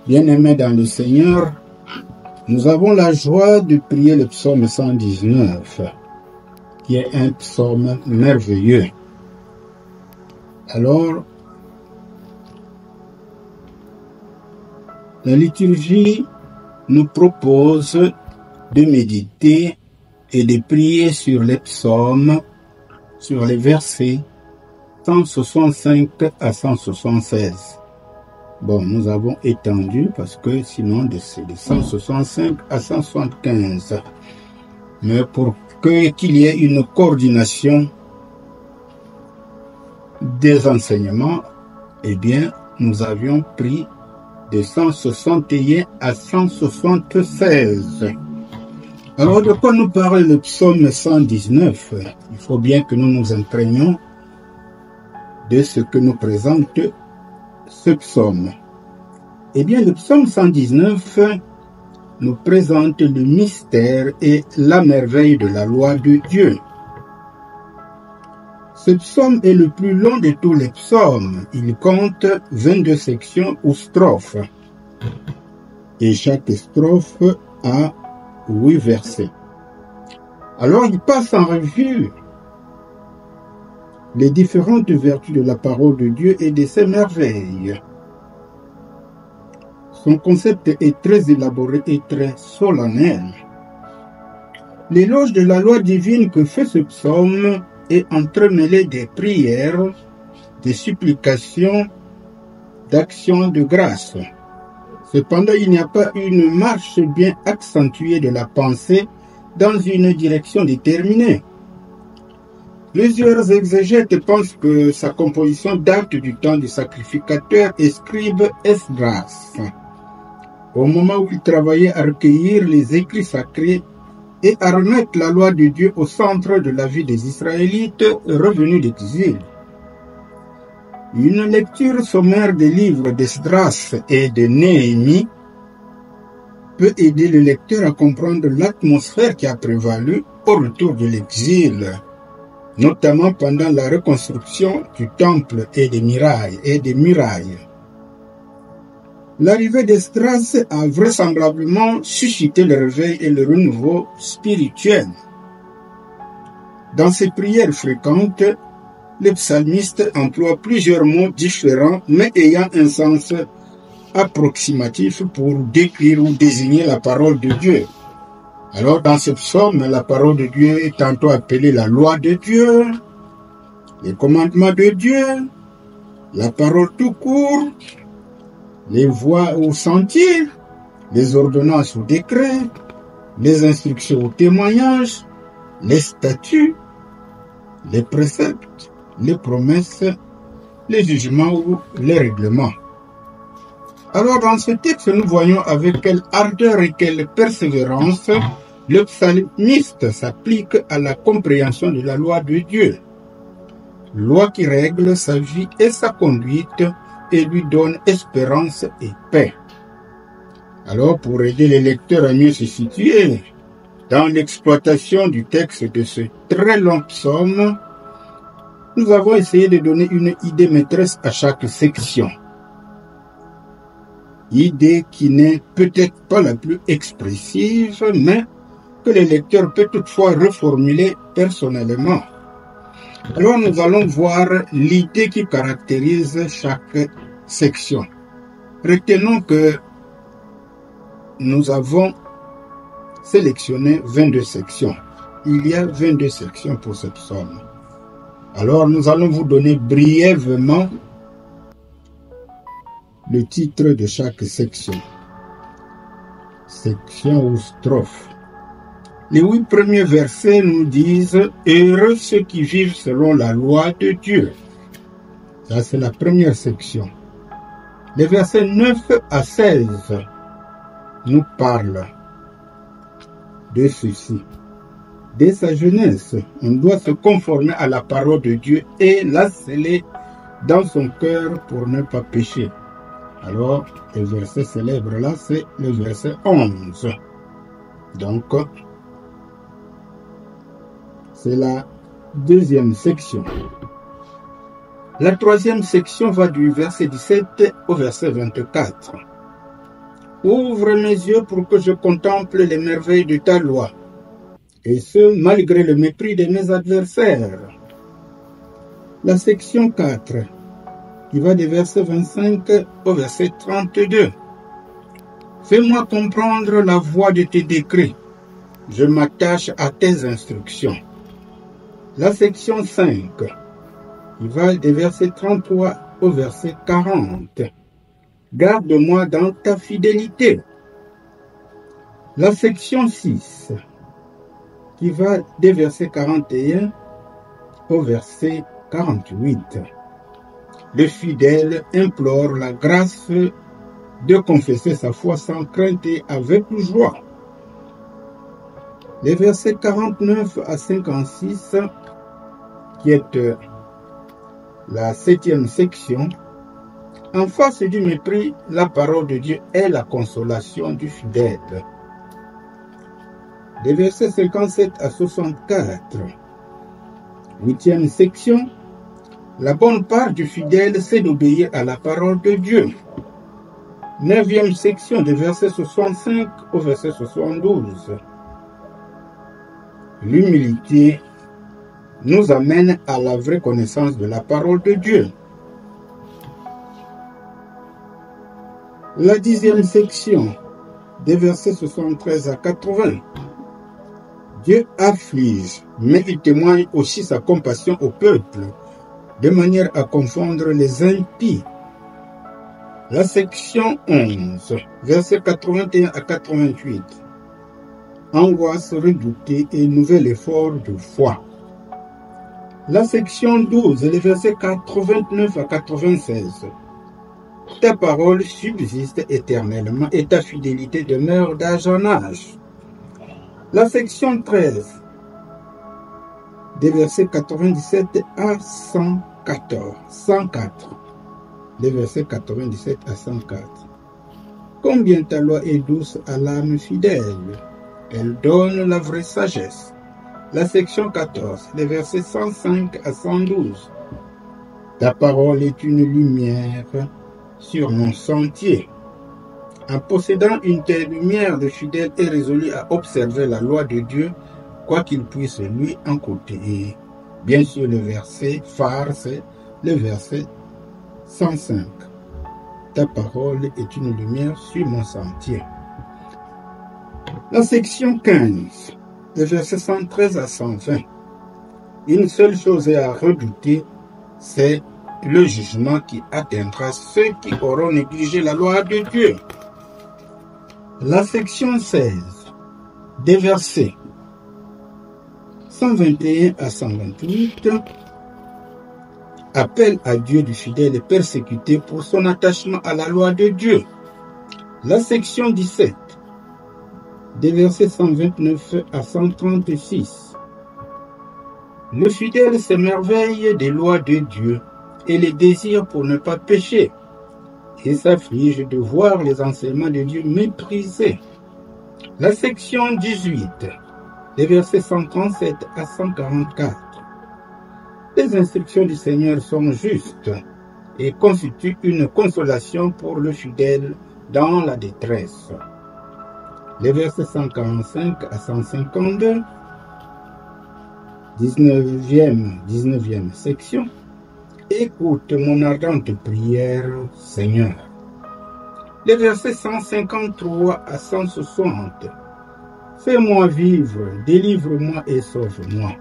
Bien-aimés dans le Seigneur, nous avons la joie de prier le psaume 119, qui est un psaume merveilleux. Alors, la liturgie nous propose de méditer et de prier sur les psaumes, sur les versets 165 à 176. Bon, nous avons étendu parce que sinon c'est de 165 à 175. Mais pour qu'il y ait une coordination des enseignements, eh bien, nous avions pris de 161 à 176. Alors, de quoi nous parle le psaume 119? Il faut bien que nous nous imprégnions de ce que nous présente ce psaume. Eh bien, le psaume 119 nous présente le mystère et la merveille de la loi de Dieu. Ce psaume est le plus long de tous les psaumes. Il compte 22 sections ou strophes. Et chaque strophe a 8 versets. Alors, il passe en revue les différentes vertus de la parole de Dieu et de ses merveilles. Son concept est très élaboré et très solennel. L'éloge de la loi divine que fait ce psaume est entremêlé des prières, des supplications, d'actions de grâce. Cependant, il n'y a pas une marche bien accentuée de la pensée dans une direction déterminée. Plusieurs exégètes pensent que sa composition date du temps du sacrificateur et scribe Esdras, au moment où il travaillait à recueillir les écrits sacrés et à remettre la loi de Dieu au centre de la vie des Israélites revenus d'exil. Une lecture sommaire des livres d'Esdras et de Néhémie peut aider le lecteur à comprendre l'atmosphère qui a prévalu au retour de l'exil, notamment pendant la reconstruction du temple et des murailles. L'arrivée d'Esdras a vraisemblablement suscité le réveil et le renouveau spirituel. Dans ses prières fréquentes, le psalmiste emploie plusieurs mots différents mais ayant un sens approximatif pour décrire ou désigner la parole de Dieu. Alors, dans ce psaume, la parole de Dieu est tantôt appelée la loi de Dieu, les commandements de Dieu, la parole tout court, les voies au sentier, les ordonnances ou décrets, les instructions au témoignage, les statuts, les préceptes, les promesses, les jugements ou les règlements. Alors, dans ce texte, nous voyons avec quelle ardeur et quelle persévérance le psalmiste s'applique à la compréhension de la loi de Dieu, loi qui règle sa vie et sa conduite et lui donne espérance et paix. Alors, pour aider les lecteurs à mieux se situer dans l'exploitation du texte de ce très long psaume, nous avons essayé de donner une idée maîtresse à chaque section. Idée qui n'est peut-être pas la plus expressive, mais que le lecteur peut toutefois reformuler personnellement. Alors nous allons voir l'idée qui caractérise chaque section. Retenons que nous avons sélectionné 22 sections. Il y a 22 sections pour ce psaume. Alors nous allons vous donner brièvement le titre de chaque section. Section ou strophe. Les 8 premiers versets nous disent « Heureux ceux qui vivent selon la loi de Dieu ». Ça, c'est la première section. Les versets 9 à 16 nous parlent de ceci. Dès sa jeunesse, on doit se conformer à la parole de Dieu et la sceller dans son cœur pour ne pas pécher. Alors, le verset célèbre là, c'est le verset 11. Donc, c'est la deuxième section. La troisième section va du verset 17 au verset 24. Ouvre mes yeux pour que je contemple les merveilles de ta loi, et ce, malgré le mépris de mes adversaires. La section 4, qui va des versets 25 au verset 32. Fais-moi comprendre la voie de tes décrets. Je m'attache à tes instructions. La section 5, qui va des versets 33 au verset 40. Garde-moi dans ta fidélité. La section 6, qui va des versets 41 au verset 48. Le fidèle implore la grâce de confesser sa foi sans crainte et avec joie. Les versets 49 à 56, qui est la 7e section, en face du mépris, la parole de Dieu est la consolation du fidèle. Les versets 57 à 64, 8e section, la bonne part du fidèle, c'est d'obéir à la parole de Dieu. 9e section, des versets 65 au verset 72. L'humilité nous amène à la vraie connaissance de la parole de Dieu. La 10e section, des versets 73 à 80. Dieu afflige, mais il témoigne aussi sa compassion au peuple, de manière à confondre les impies. La section 11, versets 81 à 88. Angoisse redoutée et nouvel effort de foi. La section 12, les versets 89 à 96. Ta parole subsiste éternellement et ta fidélité demeure d'âge en âge. La section 13, des versets 97 à 104. Les versets 97 à 104. Combien ta loi est douce à l'âme fidèle, elle donne la vraie sagesse. La section 14, les versets 105 à 112. Ta parole est une lumière sur mon sentier. En possédant une telle lumière, le fidèle est résolu à observer la loi de Dieu, quoi qu'il puisse lui en coûter. Et bien sûr, le verset phare, c'est le verset 105. Ta parole est une lumière sur mon sentier. La section 15, les versets 113 à 120. Une seule chose est à redouter, c'est le jugement qui atteindra ceux qui auront négligé la loi de Dieu. La section 16, des versets 121 à 128, appelle à Dieu du fidèle persécuté pour son attachement à la loi de Dieu. La section 17, des versets 129 à 136. Le fidèle s'émerveille des lois de Dieu et les désire pour ne pas pécher, et s'afflige de voir les enseignements de Dieu méprisés. La section 18, les versets 137 à 144. Les instructions du Seigneur sont justes et constituent une consolation pour le fidèle dans la détresse. Les versets 145 à 152, 19e section. Écoute mon ardente prière, Seigneur. Les versets 153 à 160. Fais-moi vivre, délivre-moi et sauve-moi.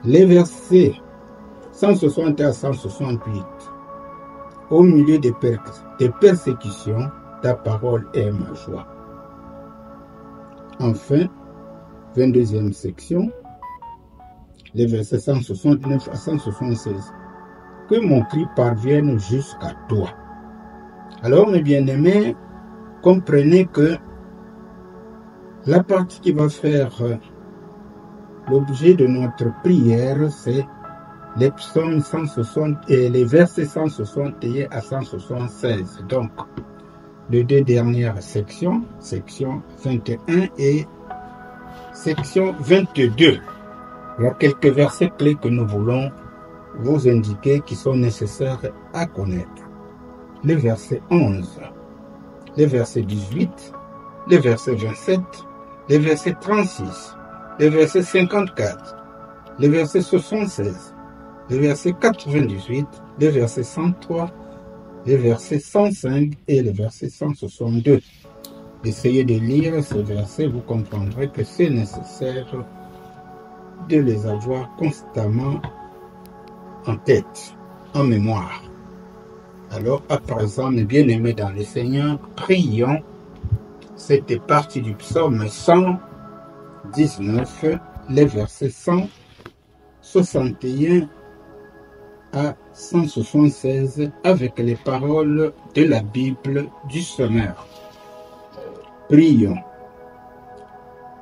Les versets 160 à 168. Au milieu des persécutions, ta parole est ma joie. Enfin, 22e section, les versets 169 à 176. Que mon cri parvienne jusqu'à toi. Alors, mes bien-aimés, comprenez que la partie qui va faire l'objet de notre prière, c'est les psaumes 160 et les versets 161 à 176. Donc, les deux dernières sections, section 21 et section 22. Il y a quelques versets clés que nous voulons vous indiquer qui sont nécessaires à connaître. Le verset 11. les versets 18, les versets 27, les versets 36, les versets 54, les versets 76, les versets 98, les versets 103, les versets 105 et les versets 162. Essayez de lire ces versets, vous comprendrez que c'est nécessaire de les avoir constamment en tête, en mémoire. Alors, à présent, mes bien-aimés dans le Seigneur, prions cette partie du psaume 119, les versets 161 à 176, avec les paroles de la Bible du Sommeur. Prions.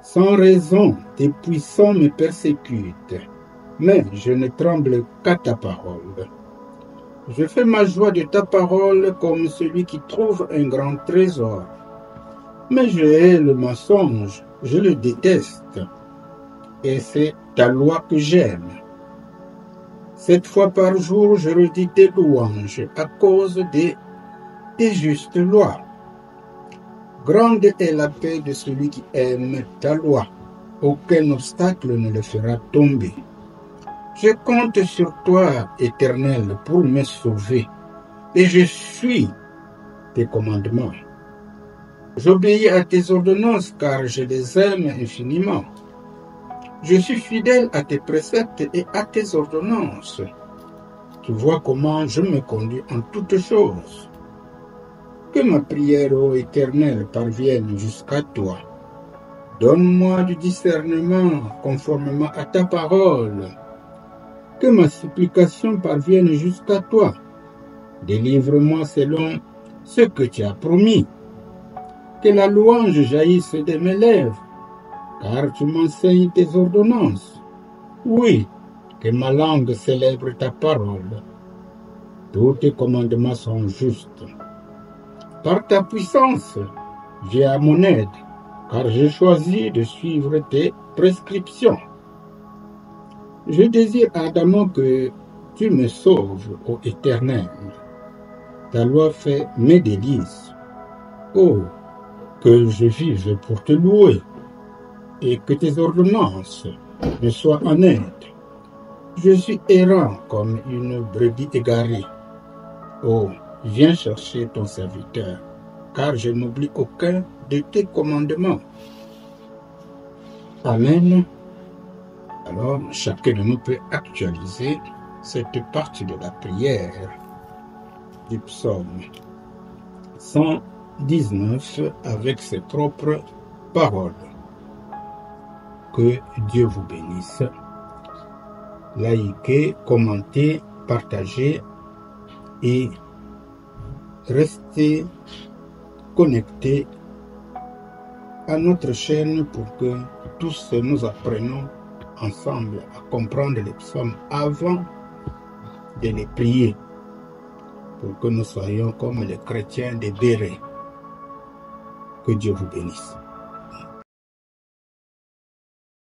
Sans raison, tes puissants me persécutent, mais je ne tremble qu'à ta parole. Je fais ma joie de ta parole comme celui qui trouve un grand trésor. Mais je hais le mensonge, je le déteste, et c'est ta loi que j'aime. 7 fois par jour, je redis tes louanges à cause de tes justes lois. Grande est la paix de celui qui aime ta loi. Aucun obstacle ne le fera tomber. Je compte sur toi, Éternel, pour me sauver, et je suis tes commandements. J'obéis à tes ordonnances, car je les aime infiniment. Je suis fidèle à tes préceptes et à tes ordonnances. Tu vois comment je me conduis en toutes choses. Que ma prière, ô Éternel, parvienne jusqu'à toi. Donne-moi du discernement conformément à ta parole. Que ma supplication parvienne jusqu'à toi. Délivre-moi selon ce que tu as promis. Que la louange jaillisse de mes lèvres, car tu m'enseignes tes ordonnances. Oui, que ma langue célèbre ta parole. Tous tes commandements sont justes. Par ta puissance, viens à mon aide, car j'ai choisi de suivre tes prescriptions. Je désire ardemment que tu me sauves, ô Éternel. Ta loi fait mes délices. Oh, que je vive pour te louer, et que tes ordonnances me soient en aide. Je suis errant comme une brebis égarée. Oh, viens chercher ton serviteur, car je n'oublie aucun de tes commandements. Amen. Alors, chacun de nous peut actualiser cette partie de la prière du psaume 119 avec ses propres paroles. Que Dieu vous bénisse. Likez, commentez, partagez et restez connectés à notre chaîne pour que tous nous apprenons ensemble à comprendre les psaumes avant de les prier, pour que nous soyons comme les chrétiens des Bérets. Que Dieu vous bénisse.